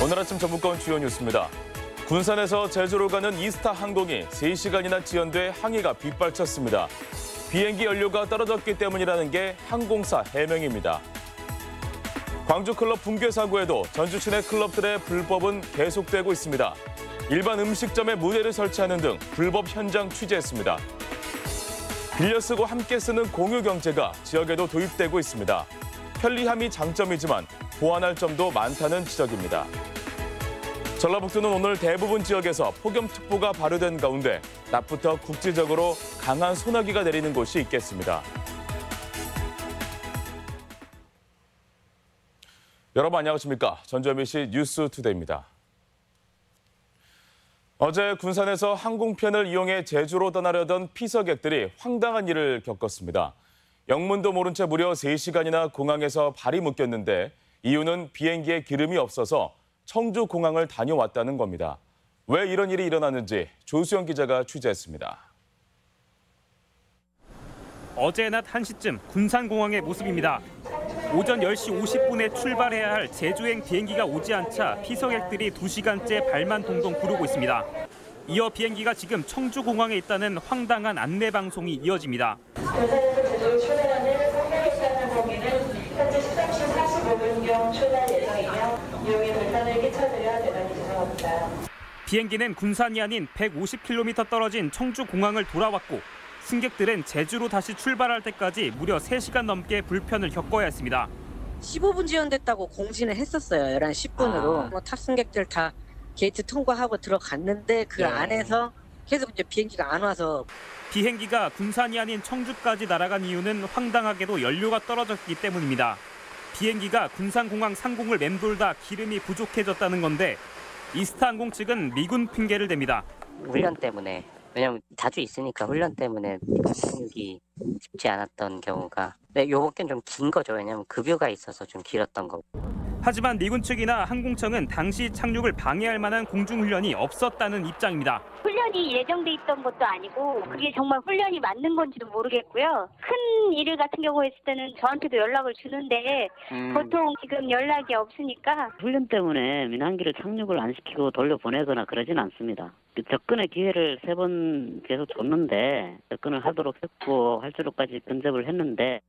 오늘 아침 전북권 주요 뉴스입니다. 군산에서 제주로 가는 이스타 항공이 3시간이나 지연돼 항해가 빗발쳤습니다. 비행기 연료가 떨어졌기 때문이라는 게 항공사 해명입니다. 광주 클럽 붕괴 사고에도 전주 시내 클럽들의 불법은 계속되고 있습니다. 일반 음식점에 무대를 설치하는 등 불법 현장 취재했습니다. 빌려 쓰고 함께 쓰는 공유 경제가 지역에도 도입되고 있습니다. 편리함이 장점이지만 보완할 점도 많다는 지적입니다. 전라북도는 오늘 대부분 지역에서 폭염특보가 발효된 가운데 낮부터 국지적으로 강한 소나기가 내리는 곳이 있겠습니다. 여러분 안녕하십니까? 전주 MBC 뉴스투데이입니다. 어제 군산에서 항공편을 이용해 제주로 떠나려던 피서객들이 황당한 일을 겪었습니다. 영문도 모른 채 무려 3시간이나 공항에서 발이 묶였는데 이유는 비행기에 기름이 없어서 청주공항을 다녀왔다는 겁니다. 왜 이런 일이 일어났는지 조수영 기자가 취재했습니다. 어제 낮 1시쯤 군산공항의 모습입니다. 오전 10시 50분에 출발해야 할 제주행 비행기가 오지 않자 피서객들이 2시간째 발만 동동 구르고 있습니다. 이어 비행기가 지금 청주공항에 있다는 황당한 안내 방송이 이어집니다. 군산에서 제주로 출발하는 304 항공기는 현재 13시 45분경 출발 예정이며 이용에 불편을 끼쳐드려 대단히 죄송합니다. 비행기는 군산이 아닌 150km 떨어진 청주공항을 돌아왔고 승객들은 제주로 다시 출발할 때까지 무려 3시간 넘게 불편을 겪어야 했습니다. 15분 지연됐다고 공지는 했었어요. 11시 10분으로. 탑승객들 다 게이트 통과하고 들어갔는데 그 안에서 계속 이제 비행기가 안 와서. 비행기가 군산이 아닌 청주까지 날아간 이유는 황당하게도 연료가 떨어졌기 때문입니다. 비행기가 군산공항 상공을 맴돌다 기름이 부족해졌다는 건데 이스타항공 측은 미군 핑계를 댑니다. 훈련 때문에. 왜냐면 자주 있으니까 훈련 때문에 착륙이 쉽지 않았던 경우가. 근데 요번 좀 긴 거죠. 왜냐면 급유가 있어서 좀 길었던 거고. 하지만 미군 측이나 항공청은 당시 착륙을 방해할 만한 공중훈련이 없었다는 입장입니다. 훈련이 예정돼 있던 것도 아니고 그게 정말 훈련이 맞는 건지도 모르겠고요. 큰 일 같은 경우에 있을 때는 저한테도 연락을 주는데 보통 지금 연락이 없으니까. 훈련 때문에 민항기를 착륙을 안 시키고 돌려보내거나 그러진 않습니다. 접근의 기회를 3번 계속 줬는데 접근을 하도록 했고 할 줄까지 근접을 했는데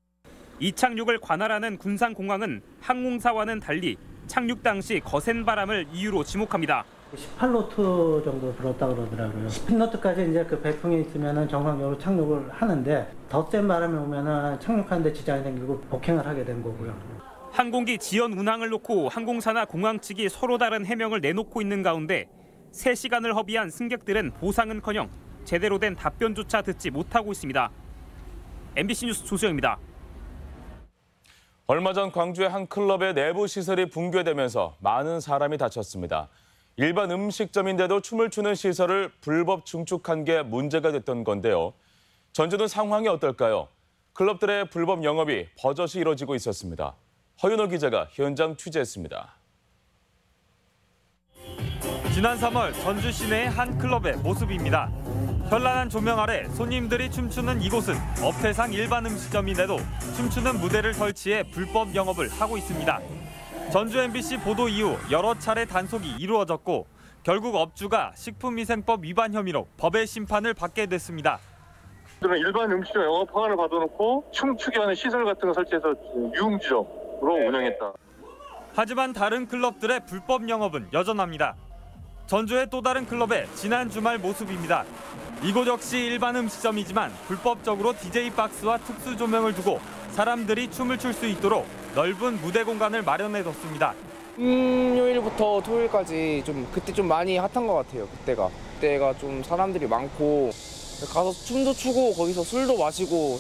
이 착륙을 관할하는 군산공항은 항공사와는 달리 착륙 당시 거센 바람을 이유로 지목합니다. 18노트 정도 들었다 그러더라고요. 10노트까지 이제 그 배풍이 있으면은 정상적으로 착륙을 하는데 더 센 바람이 오면은 착륙하는데 지장이 생기고 복행을 하게 된 거고요. 항공기 지연 운항을 놓고 항공사나 공항 측이 서로 다른 해명을 내놓고 있는 가운데 3시간을 허비한 승객들은 보상은커녕 제대로 된 답변조차 듣지 못하고 있습니다. MBC 뉴스 조수영입니다. 얼마 전 광주의 한 클럽의 내부 시설이 붕괴되면서 많은 사람이 다쳤습니다. 일반 음식점인데도 춤을 추는 시설을 불법 증축한 게 문제가 됐던 건데요. 전주는 상황이 어떨까요? 클럽들의 불법 영업이 버젓이 이뤄지고 있었습니다. 허윤호 기자가 현장 취재했습니다. 지난 3월 전주 시내의 한 클럽의 모습입니다. 현란한 조명 아래 손님들이 춤추는 이곳은 업태상 일반 음식점인데도 춤추는 무대를 설치해 불법 영업을 하고 있습니다. 전주 MBC 보도 이후 여러 차례 단속이 이루어졌고 결국 업주가 식품위생법 위반 혐의로 법의 심판을 받게 됐습니다. 일반 음식점 영업 허가를 받아놓고 춤추게 하는 시설 같은 거 설치해서 유흥주점으로 운영했다. 하지만 다른 클럽들의 불법 영업은 여전합니다. 전주의 또 다른 클럽의 지난 주말 모습입니다. 이곳 역시 일반 음식점이지만 불법적으로 DJ 박스와 특수 조명을 두고 사람들이 춤을 출 수 있도록 넓은 무대 공간을 마련해뒀습니다. 금요일부터 토요일까지 그때 좀 많이 핫한 것 같아요. 그때가 좀 사람들이 많고 가서 춤도 추고 거기서 술도 마시고.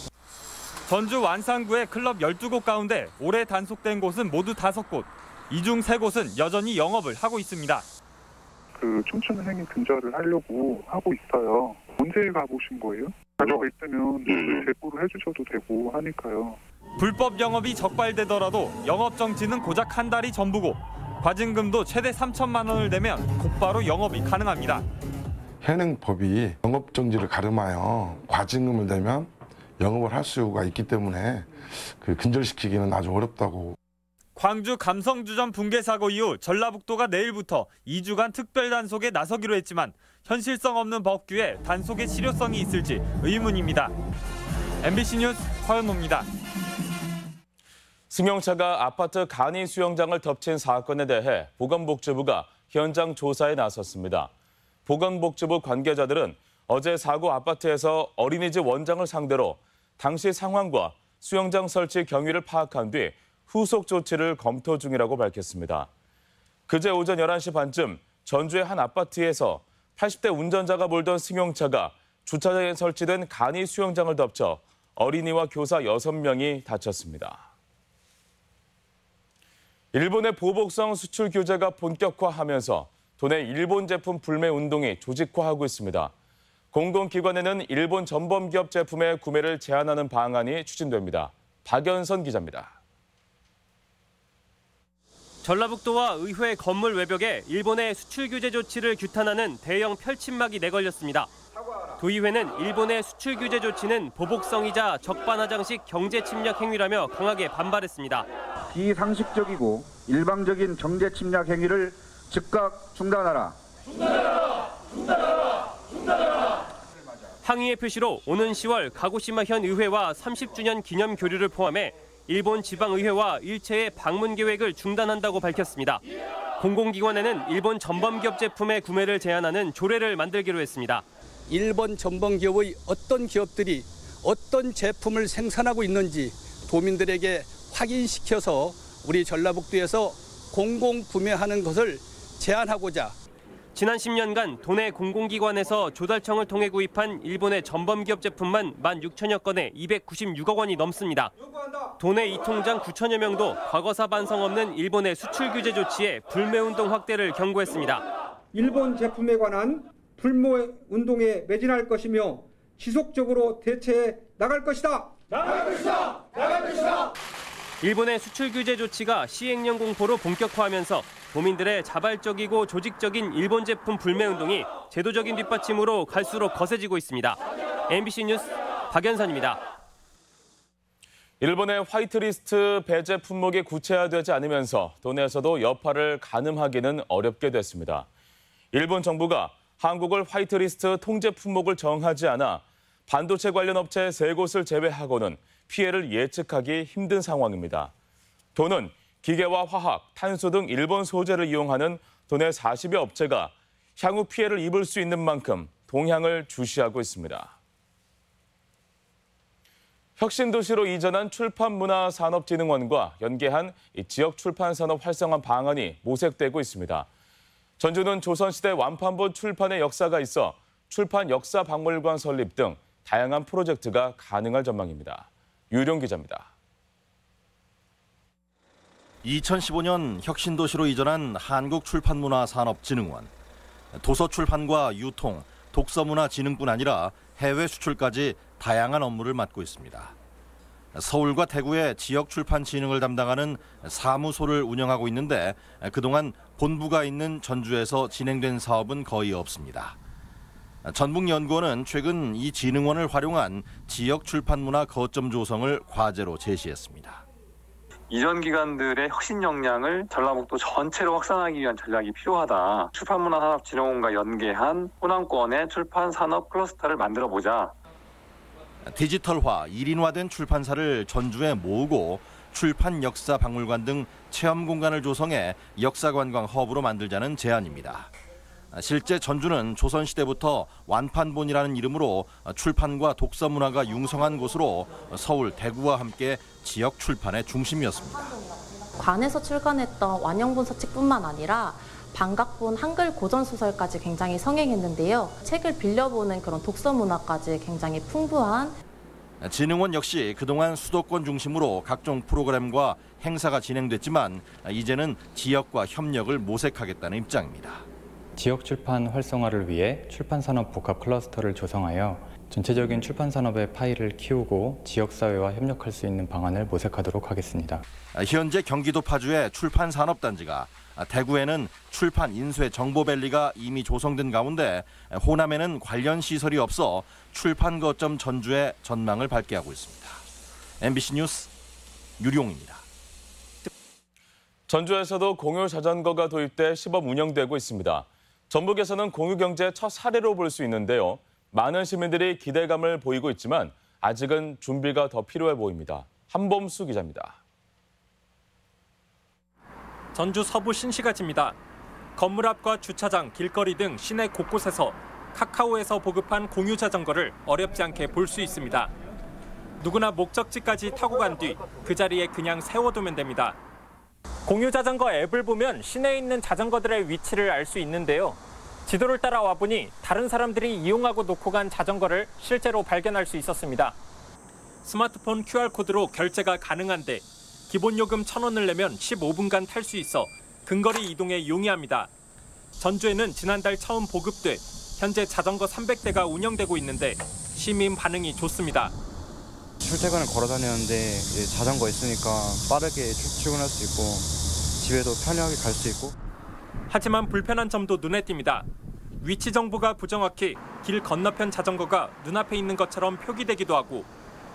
전주 완산구의 클럽 12곳 가운데 올해 단속된 곳은 모두 5곳. 이 중 3곳은 여전히 영업을 하고 있습니다. 춤추는 행위 근절을 하려고 하고 있어요. 언제 가보신 거예요? 가져가 있으면 제보를 해주셔도 되고 하니까요. 불법 영업이 적발되더라도 영업 정지는 고작 한 달이 전부고 과징금도 최대 3천만 원을 내면 곧바로 영업이 가능합니다. 현행법이 영업 정지를 가름하여 과징금을 내면 영업을 할 수가 있기 때문에 근절시키기는 아주 어렵다고. 광주 감성주점 붕괴 사고 이후 전라북도가 내일부터 2주간 특별 단속에 나서기로 했지만 현실성 없는 법규에 단속의 실효성이 있을지 의문입니다. MBC 뉴스 허연호입니다. 승용차가 아파트 간이 수영장을 덮친 사건에 대해 보건복지부가 현장 조사에 나섰습니다. 보건복지부 관계자들은 어제 사고 아파트에서 어린이집 원장을 상대로 당시 상황과 수영장 설치 경위를 파악한 뒤 후속 조치를 검토 중이라고 밝혔습니다. 그제 오전 11시 반쯤 전주의 한 아파트에서 80대 운전자가 몰던 승용차가 주차장에 설치된 간이 수영장을 덮쳐 어린이와 교사 6명이 다쳤습니다. 일본의 보복성 수출 규제가 본격화하면서 도내 일본 제품 불매 운동이 조직화하고 있습니다. 공공기관에는 일본 전범기업 제품의 구매를 제한하는 방안이 추진됩니다. 박연선 기자입니다. 전라북도와 의회 건물 외벽에 일본의 수출 규제 조치를 규탄하는 대형 펼침막이 내걸렸습니다. 도의회는 일본의 수출 규제 조치는 보복성이자 적반하장식 경제 침략 행위라며 강하게 반발했습니다. 비상식적이고 일방적인 경제 침략 행위를 즉각 중단하라. 항의의 표시로 오는 10월 가고시마 현 의회와 30주년 기념 교류를 포함해 일본 지방의회와 일체의 방문 계획을 중단한다고 밝혔습니다. 공공기관에는 일본 전범기업 제품의 구매를 제한하는 조례를 만들기로 했습니다. 일본 전범기업의 어떤 기업들이 어떤 제품을 생산하고 있는지 도민들에게 확인시켜서 우리 전라북도에서 공공구매하는 것을 제한하고자 지난 10년간 도내 공공기관에서 조달청을 통해 구입한 일본의 전범기업 제품만 16,000여 건에 296억 원이 넘습니다. 도내 이통장 9천여 명도 과거사 반성 없는 일본의 수출 규제 조치에 불매운동 확대를 경고했습니다. 일본 제품에 관한 불매운동에 매진할 것이며 지속적으로 대처해 나갈 것이다. 일본의 수출 규제 조치가 시행령 공포로 본격화하면서 도민들의 자발적이고 조직적인 일본 제품 불매운동이 제도적인 뒷받침으로 갈수록 거세지고 있습니다. MBC 뉴스 박연선입니다. 일본의 화이트리스트 배제 품목이 구체화되지 않으면서 도내에서도 여파를 가늠하기는 어렵게 됐습니다. 일본 정부가 한국을 화이트리스트 통제 품목을 정하지 않아 반도체 관련 업체 3곳을 제외하고는 피해를 예측하기 힘든 상황입니다. 도는 기계와 화학, 탄소 등 일본 소재를 이용하는 도내 40여 업체가 향후 피해를 입을 수 있는 만큼 동향을 주시하고 있습니다. 혁신도시로 이전한 출판문화산업진흥원과 연계한 지역 출판산업 활성화 방안이 모색되고 있습니다. 전주는 조선시대 완판본 출판의 역사가 있어 출판 역사박물관 설립 등 다양한 프로젝트가 가능할 전망입니다. 유룡 기자입니다. 2015년 혁신도시로 이전한 한국출판문화산업진흥원. 도서출판과 유통, 독서문화진흥뿐 아니라 해외 수출까지 다양한 업무를 맡고 있습니다. 서울과 대구의 지역 출판 진흥을 담당하는 사무소를 운영하고 있는데 그동안 본부가 있는 전주에서 진행된 사업은 거의 없습니다. 전북연구원은 최근 이 진흥원을 활용한 지역 출판 문화 거점 조성을 과제로 제시했습니다. 이전 기관들의 혁신 역량을 전라북도 전체로 확산하기 위한 전략이 필요하다. 출판문화산업진흥원과 연계한 호남권의 출판산업 클러스터를 만들어보자. 디지털화, 1인화된 출판사를 전주에 모으고 출판 역사 박물관 등 체험 공간을 조성해 역사관광 허브로 만들자는 제안입니다. 실제 전주는 조선시대부터 완판본이라는 이름으로 출판과 독서 문화가 융성한 곳으로 서울, 대구와 함께 지역 출판의 중심이었습니다. 관에서 출간했던 완영본 서책뿐만 아니라 반각본 한글 고전소설까지 굉장히 성행했는데요. 책을 빌려보는 그런 독서 문화까지 굉장히 풍부한. 진흥원 역시 그동안 수도권 중심으로 각종 프로그램과 행사가 진행됐지만 이제는 지역과 협력을 모색하겠다는 입장입니다. 지역 출판 활성화를 위해 출판산업 복합 클러스터를 조성하여 전체적인 출판산업의 파이를 키우고 지역사회와 협력할 수 있는 방안을 모색하도록 하겠습니다. 현재 경기도 파주의 출판산업단지가, 대구에는 출판 인쇄 정보밸리가 이미 조성된 가운데 호남에는 관련 시설이 없어 출판 거점 전주의 전망을 밝게 하고 있습니다. MBC 뉴스 유룡입니다. 전주에서도 공유 자전거가 도입돼 시범 운영되고 있습니다. 전북에서는 공유 경제 첫 사례로 볼 수 있는데요. 많은 시민들이 기대감을 보이고 있지만 아직은 준비가 더 필요해 보입니다. 한범수 기자입니다. 전주 서부 신시가지입니다. 건물 앞과 주차장, 길거리 등 시내 곳곳에서 카카오에서 보급한 공유 자전거를 어렵지 않게 볼 수 있습니다. 누구나 목적지까지 타고 간 뒤 그 자리에 그냥 세워두면 됩니다. 공유 자전거 앱을 보면 시내에 있는 자전거들의 위치를 알 수 있는데요. 지도를 따라 와보니 다른 사람들이 이용하고 놓고 간 자전거를 실제로 발견할 수 있었습니다. 스마트폰 QR코드로 결제가 가능한데 기본 요금 1,000원을 내면 15분간 탈 수 있어 근거리 이동에 용이합니다. 전주에는 지난달 처음 보급돼 현재 자전거 300대가 운영되고 있는데 시민 반응이 좋습니다. 출퇴근을 걸어 다녔는데 자전거 있으니까 빠르게 출근할 수 있고 집에도 편리하게 갈 수 있고. 하지만 불편한 점도 눈에 띕니다. 위치 정보가 부정확히 길 건너편 자전거가 눈앞에 있는 것처럼 표기되기도 하고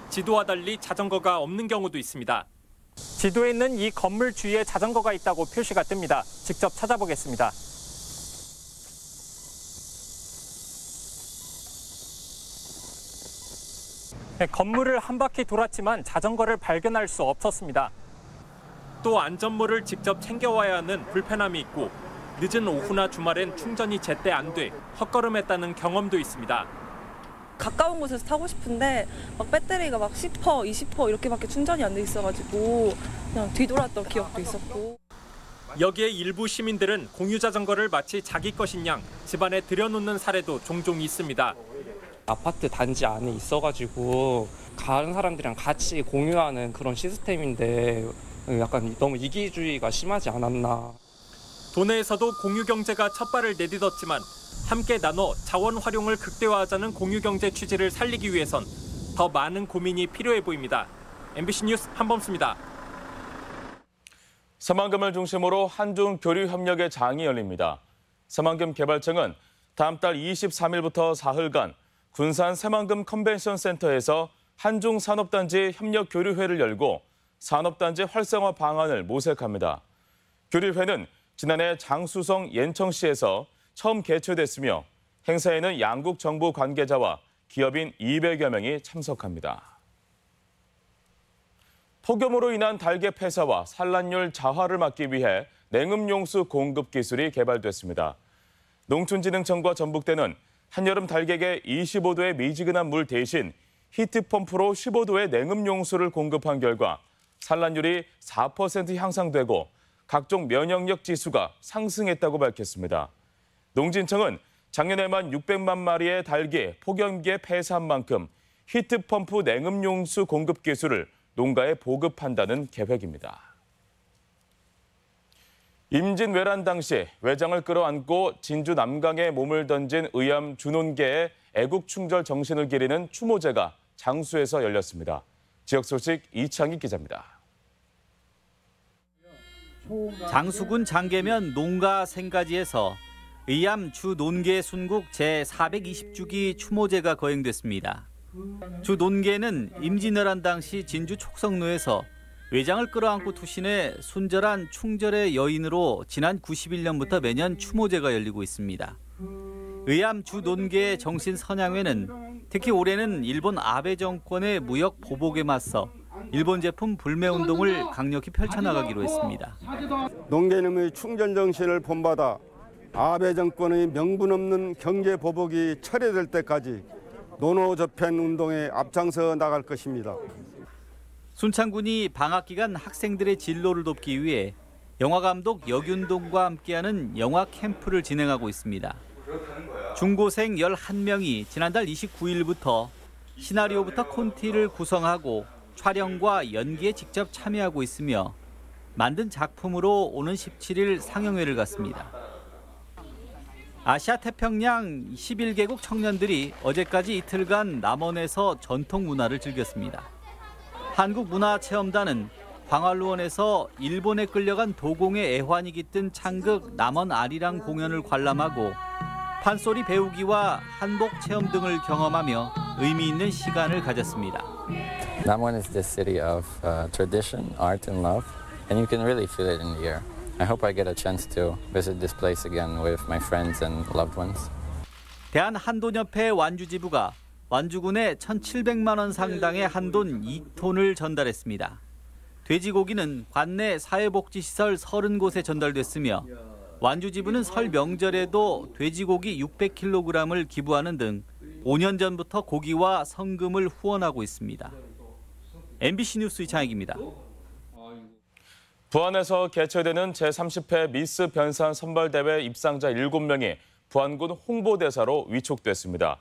지도와 달리 자전거가 없는 경우도 있습니다. 지도에 있는 이 건물 주위에 자전거가 있다고 표시가 뜹니다. 직접 찾아보겠습니다. 건물을 한 바퀴 돌았지만 자전거를 발견할 수 없었습니다. 또 안전모를 직접 챙겨와야 하는 불편함이 있고 늦은 오후나 주말엔 충전이 제때 안 돼 헛걸음했다는 경험도 있습니다. 가까운 곳에서 타고 싶은데 막 배터리가 막 10%, 20% 이렇게밖에 충전이 안 돼 있어가지고 그냥 뒤돌았던 기억도 있었고. 여기에 일부 시민들은 공유 자전거를 마치 자기 것인 양 집안에 들여놓는 사례도 종종 있습니다. 아파트 단지 안에 있어가지고 다른 사람들이랑 같이 공유하는 그런 시스템인데 약간 너무 이기주의가 심하지 않았나. 도내에서도 공유 경제가 첫 발을 내딛었지만 함께 나눠 자원 활용을 극대화하자는 공유 경제 취지를 살리기 위해선 더 많은 고민이 필요해 보입니다. MBC 뉴스 한범수입니다. 새만금을 중심으로 한중 교류 협력의 장이 열립니다. 새만금 개발청은 다음 달 23일부터 사흘간 군산 새만금 컨벤션 센터에서 한중 산업단지 협력 교류회를 열고 산업단지 활성화 방안을 모색합니다. 교류회는 지난해 장수성 옌청시에서 처음 개최됐으며 행사에는 양국 정부 관계자와 기업인 200여 명이 참석합니다. 폭염으로 인한 달개 폐사와 산란율 저하를 막기 위해 냉음용수 공급 기술이 개발됐습니다. 농촌진흥청과 전북대는 한여름 달객에 25도의 미지근한 물 대신 히트펌프로 15도의 냉음용수를 공급한 결과 산란율이 4% 향상되고 각종 면역력 지수가 상승했다고 밝혔습니다. 농진청은 작년에만 600만 마리의 닭이 폭염기에 폐사한 만큼 히트펌프 냉음용수 공급 기술을 농가에 보급한다는 계획입니다. 임진왜란 당시 외장을 끌어안고 진주 남강에 몸을 던진 의암 주논계의 애국충절 정신을 기리는 추모제가 장수에서 열렸습니다. 지역 소식 이창희 기자입니다. 장수군 장계면 농가 생가지에서 의암 주논계 순국 제420주기 추모제가 거행됐습니다. 주논계는 임진왜란 당시 진주 촉성로에서 외장을 끌어안고 투신해 순절한 충절의 여인으로 지난 91년부터 매년 추모제가 열리고 있습니다. 의암 주논계의 정신 선양회는 특히 올해는 일본 아베 정권의 무역 보복에 맞서 일본 제품 불매 운동을 강력히 펼쳐나가기로 했습니다. 논계님의 충전 정신을 본받아 아베 정권의 명분 없는 경제 보복이 철회될 때까지 논어접행 운동에 앞장서 나갈 것입니다. 순창군이 방학 기간 학생들의 진로를 돕기 위해 영화감독 여균동과 함께하는 영화 캠프를 진행하고 있습니다. 중고생 11명이 지난달 29일부터 시나리오부터 콘티를 구성하고 촬영과 연기에 직접 참여하고 있으며 만든 작품으로 오는 17일 상영회를 갖습니다. 아시아 태평양 11개국 청년들이 어제까지 이틀간 남원에서 전통 문화를 즐겼습니다. 한국문화체험단은 광활루원에서 일본에 끌려간 도공의 애환이 깃든 창극 남원 아리랑 공연을 관람하고 판소리 배우기와 한복 체험 등을 경험하며 의미 있는 시간을 가졌습니다. Namwon is the city of tradition, art and love. and you can really feel it in the air. I hope I get a chance to visit this place again with my friends and loved ones. 대한한돈협회 완주지부가 완주군에 1,700만 원 상당의 한돈 2톤을 전달했습니다. 돼지고기는 관내 사회복지시설 30곳에 전달됐으며 완주지부는 설 명절에도 돼지고기 600kg을 기부하는 등 5년 전부터 고기와 성금을 후원하고 있습니다. MBC 뉴스 이창익입니다. 부안에서 개최되는 제30회 미스 변산 선발대회 입상자 7명이 부안군 홍보대사로 위촉됐습니다.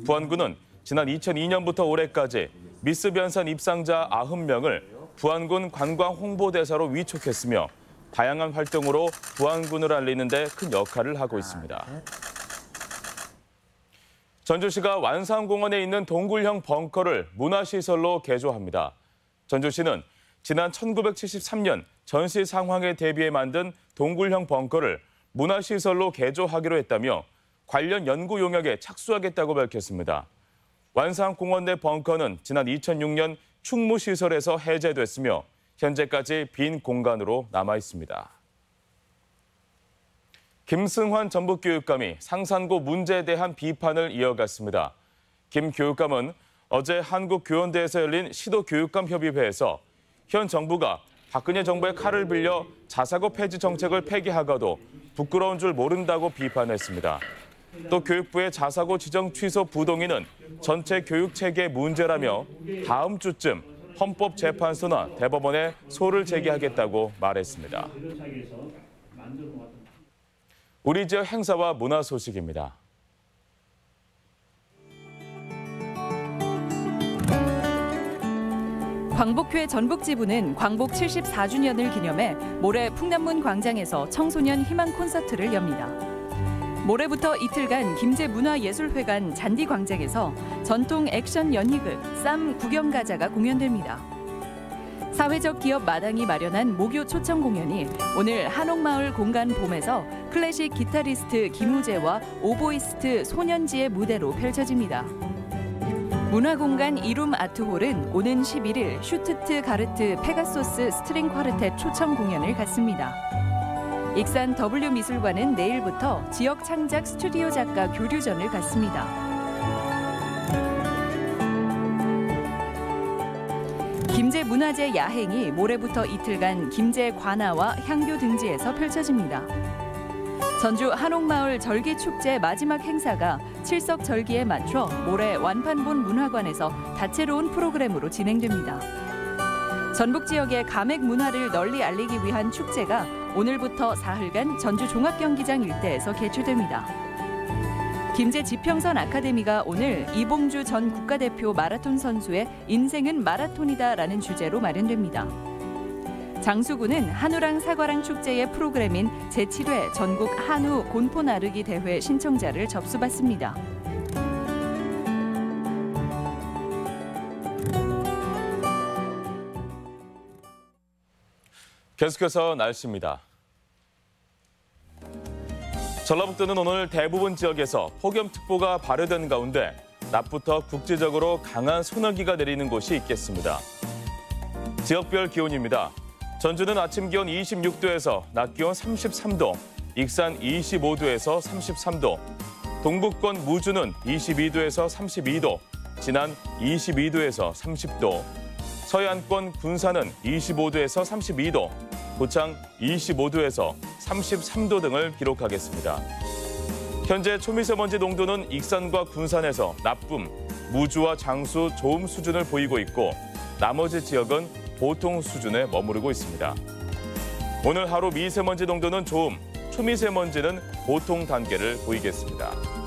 부안군은 지난 2002년부터 올해까지 미스 변산 입상자 90명을 부안군 관광 홍보대사로 위촉했으며 다양한 활동으로 부안군을 알리는 데 큰 역할을 하고 있습니다. 전주시가 완산공원에 있는 동굴형 벙커를 문화시설로 개조합니다. 전주시는 지난 1973년 전시 상황에 대비해 만든 동굴형 벙커를 문화시설로 개조하기로 했다며 관련 연구 용역에 착수하겠다고 밝혔습니다. 완산공원 내 벙커는 지난 2006년 충무시설에서 해제됐으며 현재까지 빈 공간으로 남아 있습니다. 김승환 전북교육감이 상산고 문제에 대한 비판을 이어갔습니다. 김 교육감은 어제 한국교원대에서 열린 시도교육감협의회에서 현 정부가 박근혜 정부의 칼을 빌려 자사고 폐지 정책을 폐기하고도 부끄러운 줄 모른다고 비판했습니다. 또 교육부의 자사고 지정 취소 부동의는 전체 교육체계의 문제라며 다음 주쯤 헌법재판소나 대법원에 소를 제기하겠다고 말했습니다. 우리 지역 행사와 문화 소식입니다. 광복회 전북지부는 광복 74주년을 기념해 모레 풍남문 광장에서 청소년 희망 콘서트를 엽니다. 모레부터 이틀간 김제문화예술회관 잔디광장에서 전통 액션 연희극 쌈 구경가자가 공연됩니다. 사회적 기업 마당이 마련한 목요 초청 공연이 오늘 한옥마을 공간 봄에서 클래식 기타리스트 김우재와 오보이스트 소년지의 무대로 펼쳐집니다. 문화공간 이룸 아트홀은 오는 11일 슈트트 가르트 페가소스 스트링 쿼르텟 초청 공연을 갖습니다. 익산 W미술관은 내일부터 지역 창작 스튜디오 작가 교류전을 갖습니다. 김제문화재 야행이 모레부터 이틀간 김제 관아와 향교 등지에서 펼쳐집니다. 전주 한옥마을 절기축제 마지막 행사가 칠석절기에 맞춰 모레 완판본 문화관에서 다채로운 프로그램으로 진행됩니다. 전북 지역의 가맥 문화를 널리 알리기 위한 축제가 오늘부터 사흘간 전주 종합경기장 일대에서 개최됩니다. 김제 지평선 아카데미가 오늘 이봉주 전 국가대표 마라톤 선수의 인생은 마라톤이다라는 주제로 마련됩니다. 장수군은 한우랑 사과랑 축제의 프로그램인 제7회 전국 한우 곤포 나르기 대회 신청자를 접수받습니다. 계속해서 날씨입니다. 전라북도는 오늘 대부분 지역에서 폭염특보가 발효된 가운데 낮부터 국지적으로 강한 소나기가 내리는 곳이 있겠습니다. 지역별 기온입니다. 전주는 아침 기온 26도에서 낮 기온 33도, 익산 25도에서 33도, 동북권 무주는 22도에서 32도, 진안 22도에서 30도, 서해안권 군산은 25도에서 32도, 고창 25도에서 33도 등을 기록하겠습니다. 현재 초미세먼지 농도는 익산과 군산에서 나쁨, 무주와 장수 좋음 수준을 보이고 있고 나머지 지역은 보통 수준에 머무르고 있습니다. 오늘 하루 미세먼지 농도는 좋음, 초미세먼지는 보통 단계를 보이겠습니다.